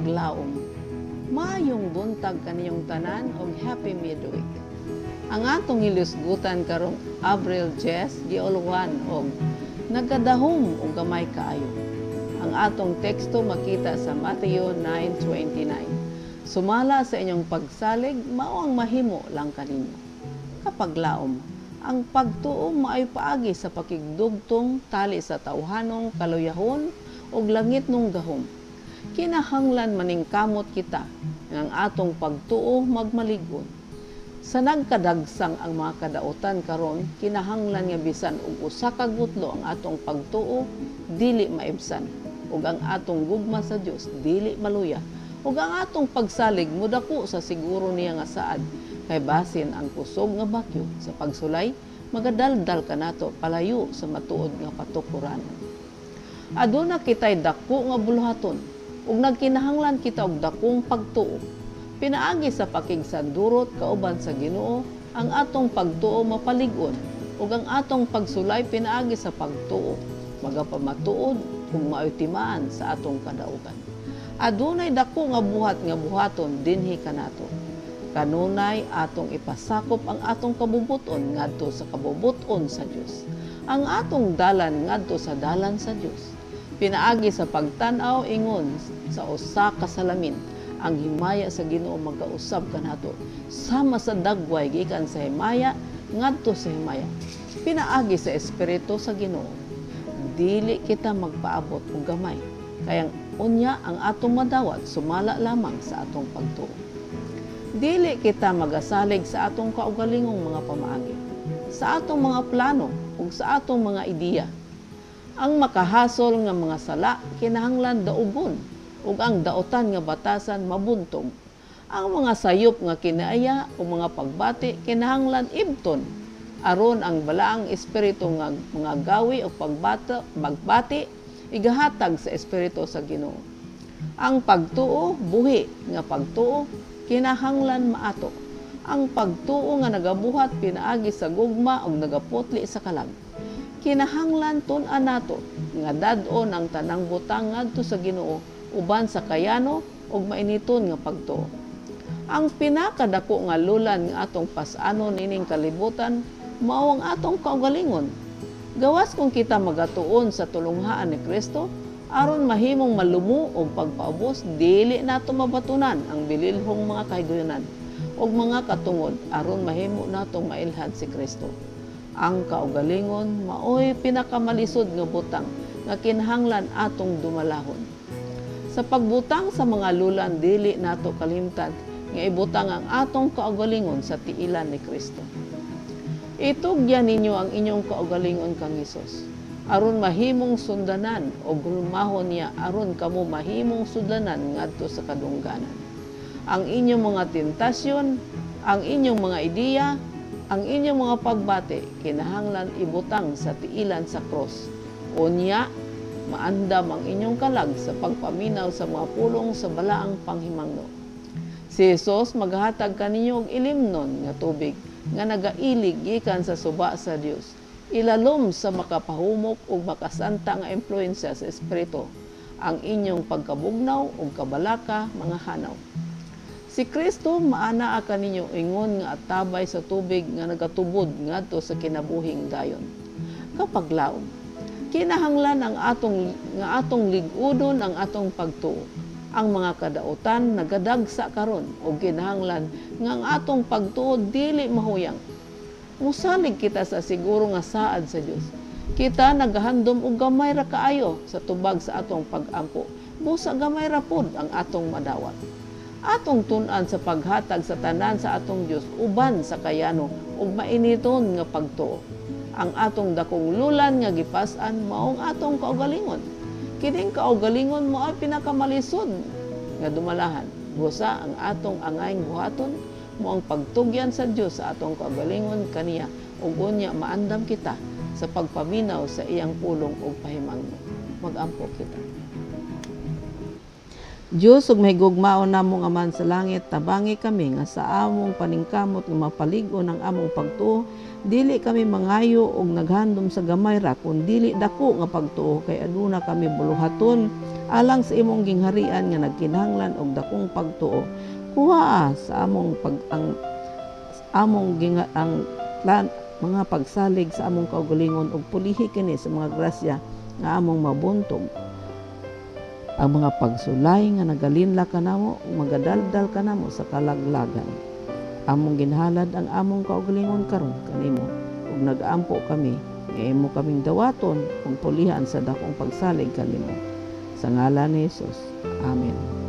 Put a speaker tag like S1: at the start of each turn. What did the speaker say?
S1: kapaglaom. Maayong buntag kaniyong tanan og happy midweek. Ang atong hilusgutan karong Abril 10 giuluhan og nagadahom og gamay kaayo. Ang atong teksto makita sa Mateo 9:29. Sumala sa inyong pagsalig, mao ang mahimo lang kaninyo. Kapaglaom, ang pagtuo maay paagi sa pakigdugtong tali sa tawhanong kaluyahon ug langit nung gahom. Kinahanglan maningkamot kita ng atong pagtuo magmaligon. Sa nagkadagsang ang mga kadautan karon, kinahanglan nga bisan og usa ka gutlo ang atong pagtuo dili maibsan, ug ang atong gugma sa Dios dili maluya, ug ang atong pagsalig mudako sa siguro niya nga saad, kay basin ang kusog nga bakyo sa pagsulay magadaldal kanato palayo sa matuod nga patukuran. Aduna kitay dako nga buluhaton ug nagkinahanglan kita og dakong pagtuo. Pinaagi sa pakigsandurot kauban sa Ginoo ang atong pagtuo mapalig-on ug ang atong pagsulay pinaagi sa pagtuo magapamatuod ug mautimaan sa atong kadaugan. Adunay dako nga buhat nga buhaton dinhi kanato. Kanunay atong ipasakop ang atong kabubuton ngadto sa kabubuton sa Dios. Ang atong dalan ngadto sa dalan sa Dios. Pinaagi sa pagtan-aw ingon sa usa ka salamin, ang himaya sa Ginoo magausab kanato sama sa dagway gikan sa himaya ngadto sa himaya. Pinaagi sa espiritu sa Ginoo. Dili kita magpaabot og gamay, kayang unya ang atong madawat sumala lamang sa atong pagtuo. Dili kita magasalig sa atong kaugalingong mga pamaagi, sa atong mga plano ug sa atong mga ideya. Ang makahasol nga mga sala kinahanglan daugon ug ang daotan nga batasan mabuntog. Ang mga sayop nga kinaaya o mga pagbati kinahanglan ibton aron ang balaang espiritu nga mga gawi o pagbati igahatag sa espiritu sa Ginoo. Ang pagtuo buhi nga pagtuo kinahanglan maato. Ang pagtuo nga nagabuhat pinaagi sa gugma ug nagaputli sa kalag. Kinahanglan tun-an nato nga dad-on ang tanang butang ngadto sa Ginoo uban sa kayano ug mainiton nga pagtuo. Ang pinakadako nga lulan nga atong pas-anon ining kalibutan mao ang atong kaugalingon. Gawas kung kita magatuon sa tulunghaan ni Kristo aron mahimong malumo og pagpaubos, dili nato mabatunan ang bililhong mga kahigayunan ug mga katungod aron mahimo natong mailhad si Kristo. Ang kaugalingon maoy pinakamalisod nga butang nga kinahanglan atong dumalahon. Sa pagbutang sa mga lulan dili nato kalimtan nga ibutang ang atong kaugalingon sa tiilan ni Kristo. Itugyan ninyo ang inyong kaugalingon kang Hesus aron mahimong sundanan o gulmahon niya aron kamo mahimong sudlanan ngadto sa kadungganan. Ang inyong mga tentasyon, ang inyong mga ideya, ang inyong mga pagbati kinahanglan ibutang sa tiilan sa cross. Unya, maandam ang inyong kalag sa pagpaminaw sa mga pulong sa balaang panghimangno. Si Jesus maghatag kaninyo og ilimnon nga tubig nga nagailig gikan sa suba sa Dios. Ilalom sa makapahumok ug makasanta nga impluwensya sa espiritu ang inyong pagkabugnaw ug kabalaka mga hanaw. Si Kristo maanaa kaninyo ingon nga atabay sa tubig nga nagatubod ngadto sa kinabuhing dayon. Kapaglaom, kinahanglan ang atong lig-udon ang atong pagtuo. Ang mga kadautan nagadagsa karon ug kinahanglan nga ang atong pagtuo dili mahuyang. Musalig kita sa siguro nga saad sa Dios. Kita nagahandom og gamay ra kaayo sa tubag sa atong pag-ampo. Busa gamay ra pod ang atong madawat. Atong tun-an sa paghatag sa tanan sa atong Dios uban sa kayano ug mainiton nga pagtuo. Ang atong dakong lulan nga gipas-an maong atong kaugalingon. Kining kaugalingon mo ay pinakamalisod nga dumalahan. Busa ang atong angayng buhaton mo ang pagtugyan sa Dios sa atong kaugalingon kaniya ug unya maandam kita sa pagpaminaw sa iyang pulong ug pahimangno. Mag-ampo kita. Diyos ug mahigugmaon namong Aman sa langit, tabangi kami nga sa among paningkamot nga mapaligon ang among pagtuo, dili kami mangayo og naghandom sa gamay ra, kun dili dako nga pagtuo, kay aduna kami buluhaton alang sa imong gingharian nga nagkinahanglan og dakong pagtuo. Kuha sa among mga pagsalig sa among kaugalingon ug pulihi kini sa mga grasya nga among mabuntog. Ang mga pagsulay nga nagalinla kanamo ug magadaldal kanamo sa kalaglagan. Among ginhalad ang among kaugalingon karon kanimo ug nagaampo kami nga imo kaming dawaton ug pulihan sa dakong pagsalig kanimo. Sa ngalan ni Jesus. Amen.